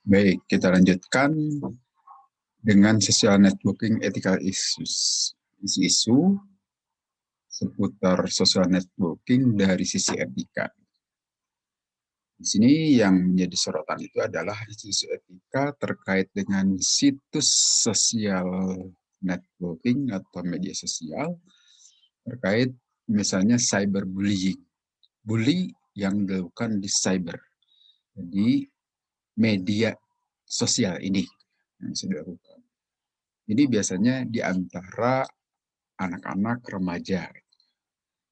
Baik, kita lanjutkan dengan social networking ethical issues. Isu-isu seputar social networking dari sisi etika. Di sini yang menjadi sorotan itu adalah isu-isu etika terkait dengan situs sosial networking atau media sosial terkait misalnya cyberbullying. Bully yang dilakukan di cyber. Jadi media sosial ini yang sudah dilakukan. Jadi biasanya di antara anak-anak remaja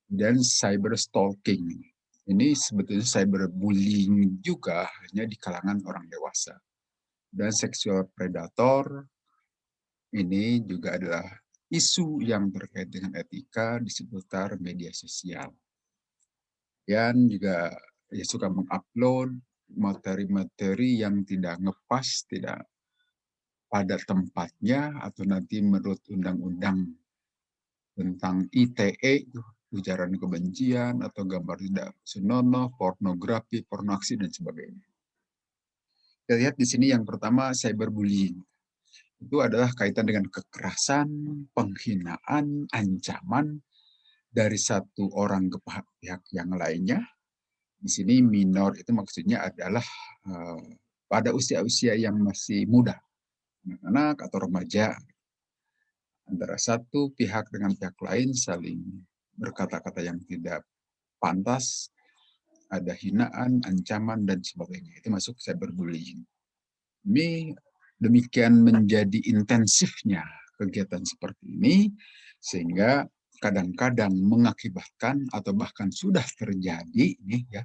dan cyber stalking. Ini sebetulnya cyberbullying juga hanya di kalangan orang dewasa. Dan seksual predator ini juga adalah isu yang terkait dengan etika di seputar media sosial. Dan juga ya, suka mengupload materi-materi yang tidak ngepas, tidak pada tempatnya, atau nanti menurut undang-undang tentang ITE, ujaran kebencian atau gambar tidak senonoh, pornografi, pornoaksi, dan sebagainya. Kita lihat di sini yang pertama cyberbullying. Itu adalah kaitan dengan kekerasan, penghinaan, ancaman dari satu orang ke pihak yang lainnya. Di sini minor itu maksudnya adalah pada usia-usia yang masih muda, anak-anak atau remaja, antara satu pihak dengan pihak lain saling berkata-kata yang tidak pantas, ada hinaan, ancaman, dan sebagainya. Itu masuk cyberbullying. Ini demikian menjadi intensifnya kegiatan seperti ini, sehingga kadang-kadang mengakibatkan atau bahkan sudah terjadi, nih ya,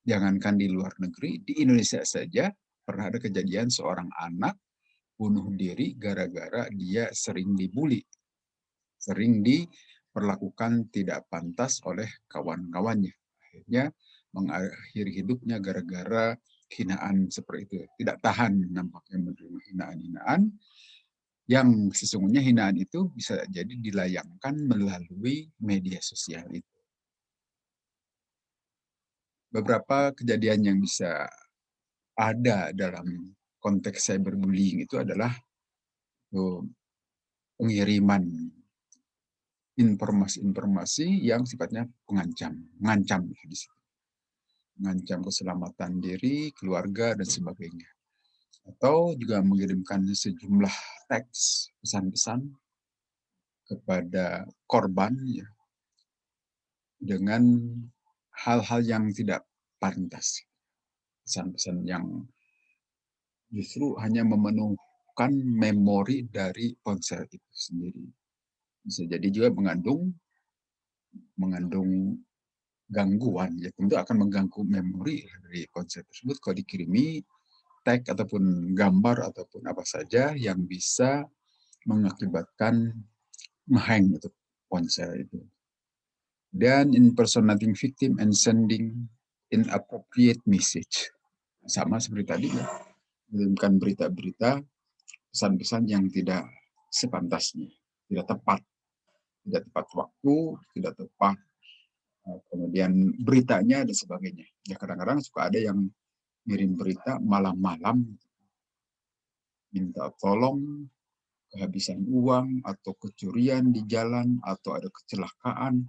jangankan di luar negeri, di Indonesia saja pernah ada kejadian seorang anak bunuh diri gara-gara dia sering dibully, sering diperlakukan tidak pantas oleh kawan-kawannya. Akhirnya mengakhiri hidupnya gara-gara hinaan seperti itu. Tidak tahan nampaknya menerima hinaan-hinaan, yang sesungguhnya hinaan itu bisa jadi dilayangkan melalui media sosial itu. Beberapa kejadian yang bisa ada dalam konteks cyberbullying itu adalah pengiriman informasi-informasi yang sifatnya mengancam di situ. Mengancam keselamatan diri, keluarga, dan sebagainya. Atau juga mengirimkan sejumlah teks, pesan-pesan kepada korban ya, dengan hal-hal yang tidak pantas. Pesan-pesan yang justru hanya memenuhkan memori dari ponsel itu sendiri. Bisa jadi juga mengandung gangguan, ya tentu akan mengganggu memori dari ponsel tersebut kalau dikirimi teks ataupun gambar ataupun apa saja yang bisa mengakibatkan ngehang itu ponsel itu. Dan impersonating victim and sending inappropriate message. Sama seperti tadi ya, mengirimkan berita-berita, pesan-pesan yang tidak sepantasnya, tidak tepat waktu, tidak tepat kemudian beritanya dan sebagainya. Ya kadang-kadang suka ada yang ngirim berita malam-malam, minta tolong, kehabisan uang, atau kecurian di jalan, atau ada kecelakaan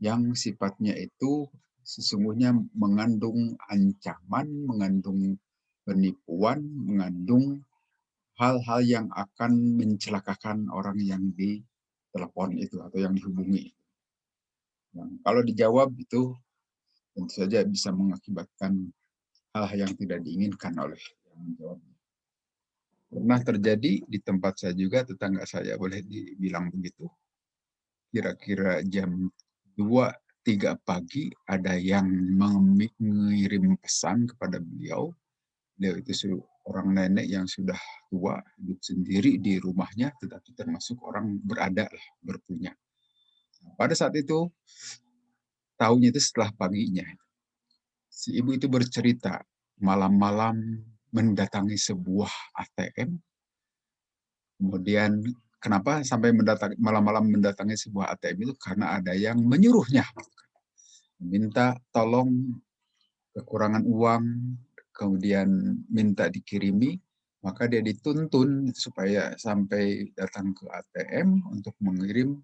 yang sifatnya itu sesungguhnya mengandung ancaman, mengandung penipuan, mengandung hal-hal yang akan mencelakakan orang yang ditelepon itu atau yang dihubungi. Yang kalau dijawab itu tentu saja bisa mengakibatkan hal-hal yang tidak diinginkan oleh yang menjawabnya. Pernah terjadi di tempat saya juga, tetangga saya boleh dibilang begitu. Kira-kira jam 2-3 pagi ada yang mengirim pesan kepada beliau. Beliau itu orang nenek yang sudah tua, hidup sendiri di rumahnya, tetapi termasuk orang berada, berpunya. Pada saat itu, tahunya itu setelah paginya, si ibu itu bercerita malam-malam mendatangi sebuah ATM. Kemudian kenapa sampai malam-malam mendatangi sebuah ATM itu? Karena ada yang menyuruhnya, minta tolong kekurangan uang, kemudian minta dikirimi maka dia dituntun supaya sampai datang ke ATM untuk mengirim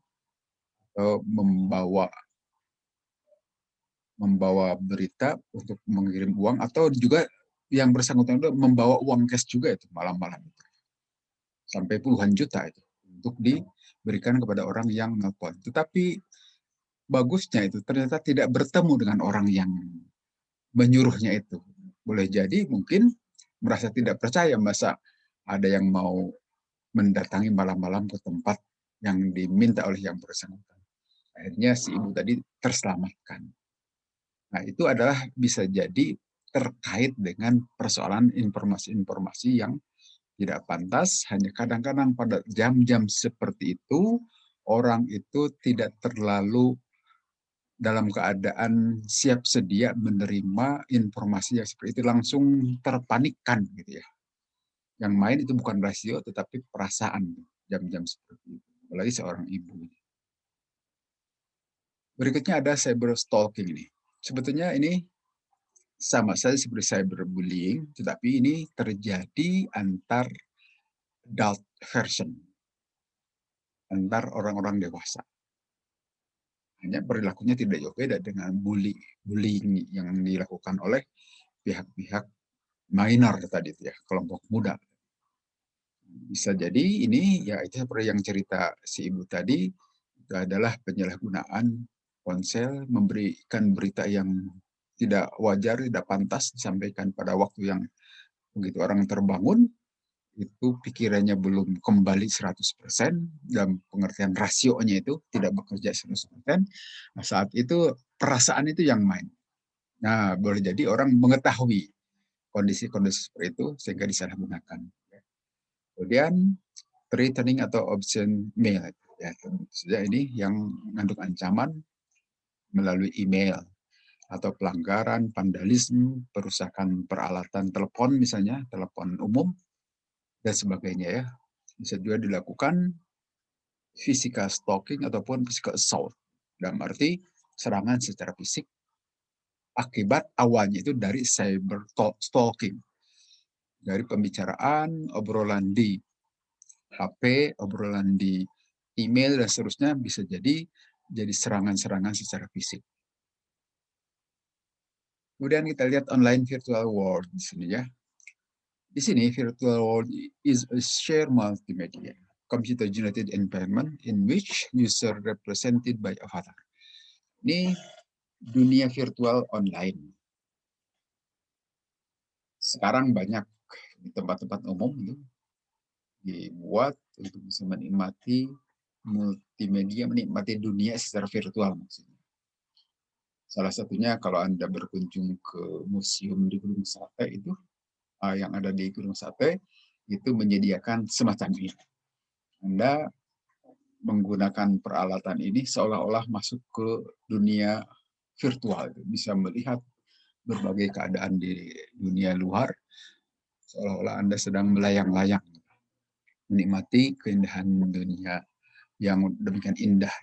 atau membawa berita untuk mengirim uang, atau juga yang bersangkutan itu membawa uang cash juga itu malam-malam itu. Sampai puluhan juta itu untuk diberikan kepada orang yang nelpon. Tetapi bagusnya itu ternyata tidak bertemu dengan orang yang menyuruhnya itu. Boleh jadi mungkin merasa tidak percaya, masa ada yang mau mendatangi malam-malam ke tempat yang diminta oleh yang bersangkutan. Akhirnya si ibu tadi terselamatkan. Nah, itu adalah bisa jadi terkait dengan persoalan informasi-informasi yang tidak pantas. Hanya kadang-kadang pada jam-jam seperti itu, orang itu tidak terlalu dalam keadaan siap sedia menerima informasi yang seperti itu, langsung terpanikkan gitu ya. Yang main itu bukan rasio tetapi perasaan jam-jam seperti itu. Apalagi seorang ibu. Berikutnya ada cyber stalking ini. Sebetulnya ini sama saja seperti cyberbullying, tetapi ini terjadi antar adult version, antar orang-orang dewasa. Hanya perilakunya tidak jauh beda dengan bullying yang dilakukan oleh pihak-pihak minor tadi ya, kelompok muda. Bisa jadi ini ya itu seperti yang cerita si ibu tadi, itu adalah penyalahgunaan ponsel, memberikan berita yang tidak wajar, tidak pantas disampaikan pada waktu yang begitu orang terbangun, itu pikirannya belum kembali 100%, dalam pengertian rasionya itu tidak bekerja 100%. Nah, saat itu perasaan itu yang main. Nah, boleh jadi orang mengetahui kondisi-kondisi seperti itu sehingga disalahgunakan. Kemudian threatening atau obscene mail, ya tentu saja ini yang mengandung ancaman melalui email, atau pelanggaran, vandalisme, perusakan peralatan telepon misalnya, telepon umum dan sebagainya ya. Bisa juga dilakukan physical stalking ataupun physical assault. Dalam arti serangan secara fisik akibat awalnya itu dari cyber stalking. Dari pembicaraan, obrolan di HP, obrolan di email dan seterusnya, bisa jadi serangan-serangan secara fisik. Kemudian kita lihat online virtual world di sini ya. Di sini virtual world is a shared multimedia, computer generated environment in which user represented by avatar. Ini dunia virtual online. Sekarang banyak di tempat-tempat umum itu dibuat untuk bisa menikmati multimedia, menikmati dunia secara virtual maksudnya. Salah satunya kalau Anda berkunjung ke museum di Gunung Sate itu, yang ada di Gunung Sate, itu menyediakan semacam ini. Anda menggunakan peralatan ini seolah-olah masuk ke dunia virtual, bisa melihat berbagai keadaan di dunia luar, seolah-olah Anda sedang melayang-layang, menikmati keindahan dunia yang demikian indah.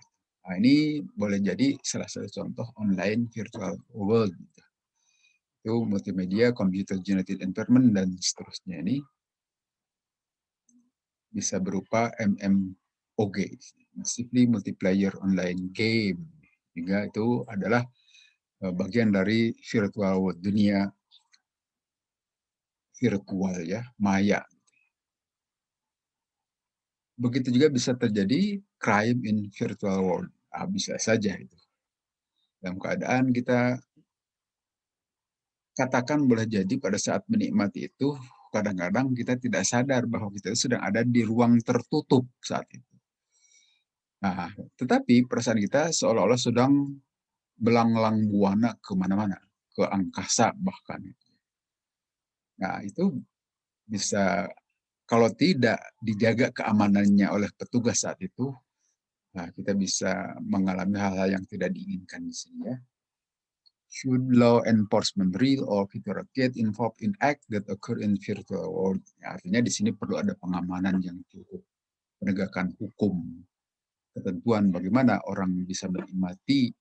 Nah, ini boleh jadi salah satu contoh online virtual world. Itu multimedia, computer generated environment, dan seterusnya ini bisa berupa MMOG, massively multiplayer online game. Sehingga itu adalah bagian dari virtual world, dunia virtual ya, maya. Begitu juga bisa terjadi crime in virtual world. Bisa saja itu. Dalam keadaan kita katakan boleh jadi pada saat menikmati itu, kadang-kadang kita tidak sadar bahwa kita sedang ada di ruang tertutup saat itu. Nah, tetapi perasaan kita seolah-olah sedang belanglang buana kemana-mana, ke angkasa bahkan. Nah, itu bisa, kalau tidak dijaga keamanannya oleh petugas saat itu, nah kita bisa mengalami hal-hal yang tidak diinginkan di sini ya. Should law enforcement real or virtual get involved in act that occur in virtual world? Ya, artinya di sini perlu ada pengamanan yang cukup, penegakan hukum, ketentuan bagaimana orang bisa menikmati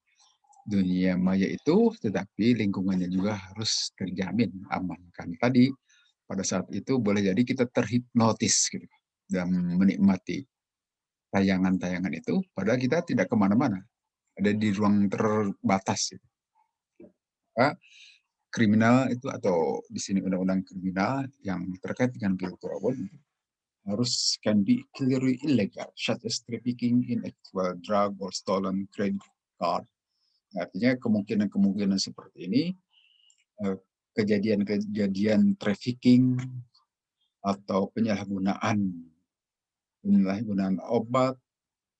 dunia maya itu, tetapi lingkungannya juga harus terjamin aman. Kan tadi pada saat itu boleh jadi kita terhipnotis gitu, dan menikmati tayangan-tayangan itu, padahal kita tidak kemana-mana, ada di ruang terbatas. Gitu. Kriminal itu atau di sini undang-undang kriminal yang terkait dengan virtual world harus can be clearly illegal, such as trafficking in actual drug or stolen credit card. Artinya kemungkinan-kemungkinan seperti ini, kejadian-kejadian trafficking atau penyalahgunaan obat,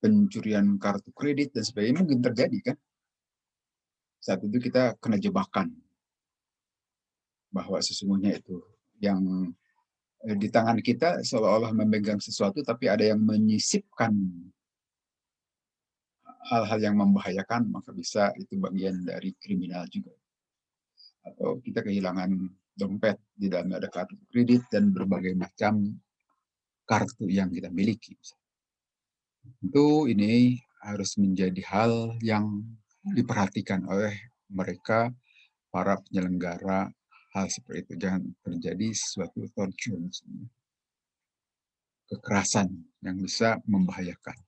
pencurian kartu kredit dan sebagainya mungkin terjadi kan. Saat itu kita kena jebakan bahwa sesungguhnya itu yang di tangan kita seolah-olah memegang sesuatu, tapi ada yang menyisipkan hal-hal yang membahayakan, maka bisa itu bagian dari kriminal juga. Atau kita kehilangan dompet, di dalamnya ada kartu kredit dan berbagai macam kartu yang kita miliki. Tentu ini harus menjadi hal yang diperhatikan oleh mereka, para penyelenggara hal seperti itu. Jangan terjadi sesuatu torture, kekerasan yang bisa membahayakan.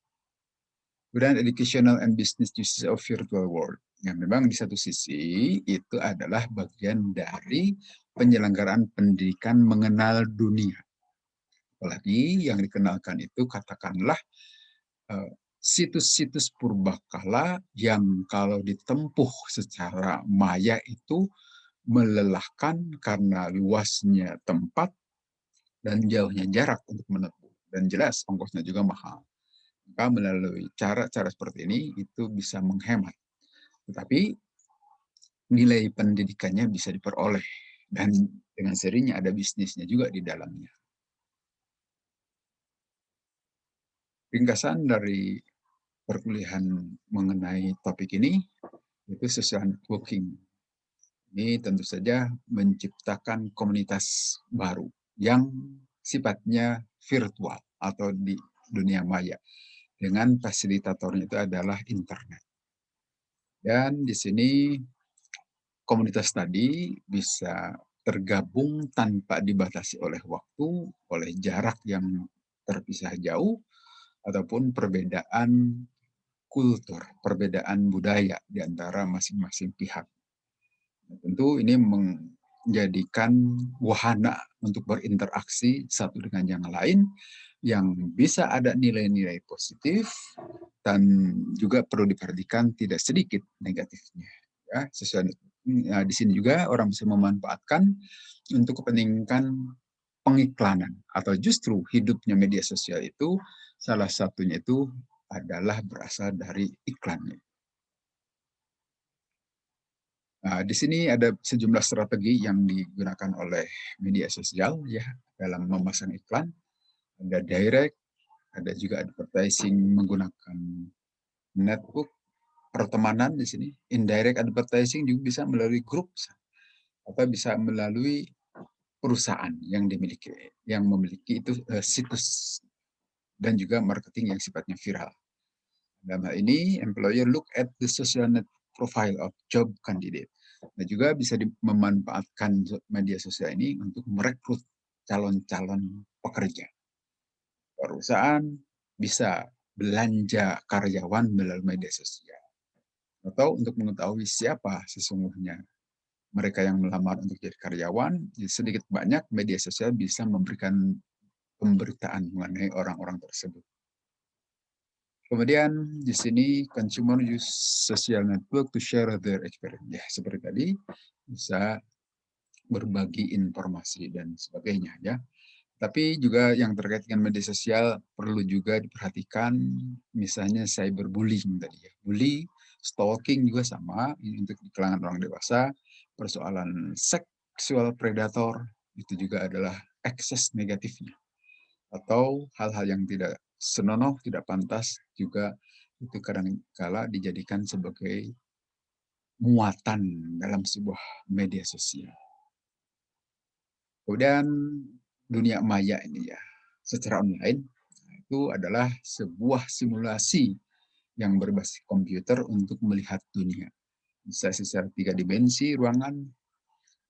Kemudian educational and business uses of virtual world. Yang memang di satu sisi itu adalah bagian dari penyelenggaraan pendidikan mengenal dunia. Apalagi yang dikenalkan itu katakanlah situs-situs purbakala yang kalau ditempuh secara maya itu melelahkan karena luasnya tempat dan jauhnya jarak untuk menempuh. Dan jelas ongkosnya juga mahal. Maka melalui cara-cara seperti ini itu bisa menghemat. Tetapi nilai pendidikannya bisa diperoleh. Dan dengan serinya ada bisnisnya juga di dalamnya. Ringkasan dari perkuliahan mengenai topik ini itu social networking. Ini tentu saja menciptakan komunitas baru yang sifatnya virtual atau di dunia maya. Dengan fasilitatornya itu adalah internet. Dan di sini komunitas tadi bisa tergabung tanpa dibatasi oleh waktu, oleh jarak yang terpisah jauh, ataupun perbedaan kultur, perbedaan budaya di antara masing-masing pihak. Tentu ini menjadikan wahana untuk berinteraksi satu dengan yang lain yang bisa ada nilai-nilai positif dan juga perlu diperhatikan tidak sedikit negatifnya. Ya, di sini juga orang bisa memanfaatkan untuk kepentingan pengiklanan atau justru hidupnya media sosial itu salah satunya itu adalah berasal dari iklannya. Nah, di sini ada sejumlah strategi yang digunakan oleh media sosial ya dalam memasang iklan. Ada direct, ada juga advertising menggunakan network, pertemanan di sini. Indirect advertising juga bisa melalui grup atau bisa melalui perusahaan yang memiliki itu situs dan juga marketing yang sifatnya viral. Dalam hal ini, employer look at the social net profile of job candidate. Nah, juga bisa memanfaatkan media sosial ini untuk merekrut calon-calon pekerja. Perusahaan bisa belanja karyawan melalui media sosial. Atau untuk mengetahui siapa sesungguhnya mereka yang melamar untuk jadi karyawan, sedikit banyak media sosial bisa memberikan pemberitaan mengenai orang-orang tersebut. Kemudian di sini consumer use social network to share their experience. Ya, seperti tadi bisa berbagi informasi dan sebagainya ya. Tapi juga yang terkait dengan media sosial perlu juga diperhatikan misalnya cyberbullying tadi ya. Bully, stalking juga sama ini untuk di kalangan orang dewasa. Persoalan seksual predator itu juga adalah ekses negatifnya. Atau hal-hal yang tidak senonoh, tidak pantas juga itu kadang-kala dijadikan sebagai muatan dalam sebuah media sosial. Kemudian dunia maya ini ya, secara online itu adalah sebuah simulasi yang berbasis komputer untuk melihat dunia. Bisa secara 3 dimensi ruangan,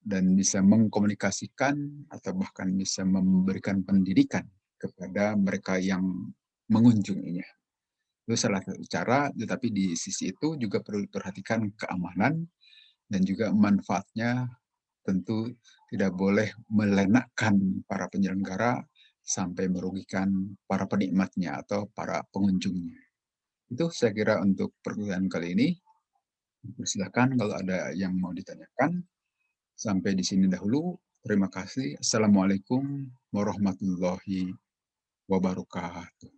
dan bisa mengkomunikasikan atau bahkan bisa memberikan pendidikan kepada mereka yang mengunjunginya. Itu salah satu cara, tetapi di sisi itu juga perlu diperhatikan keamanan dan juga manfaatnya tentu tidak boleh melenakkan para penyelenggara sampai merugikan para penikmatnya atau para pengunjungnya. Itu saya kira untuk perkuliahan kali ini. Silakan kalau ada yang mau ditanyakan. Sampai di sini dahulu. Terima kasih. Assalamualaikum warahmatullahi wabarakatuh.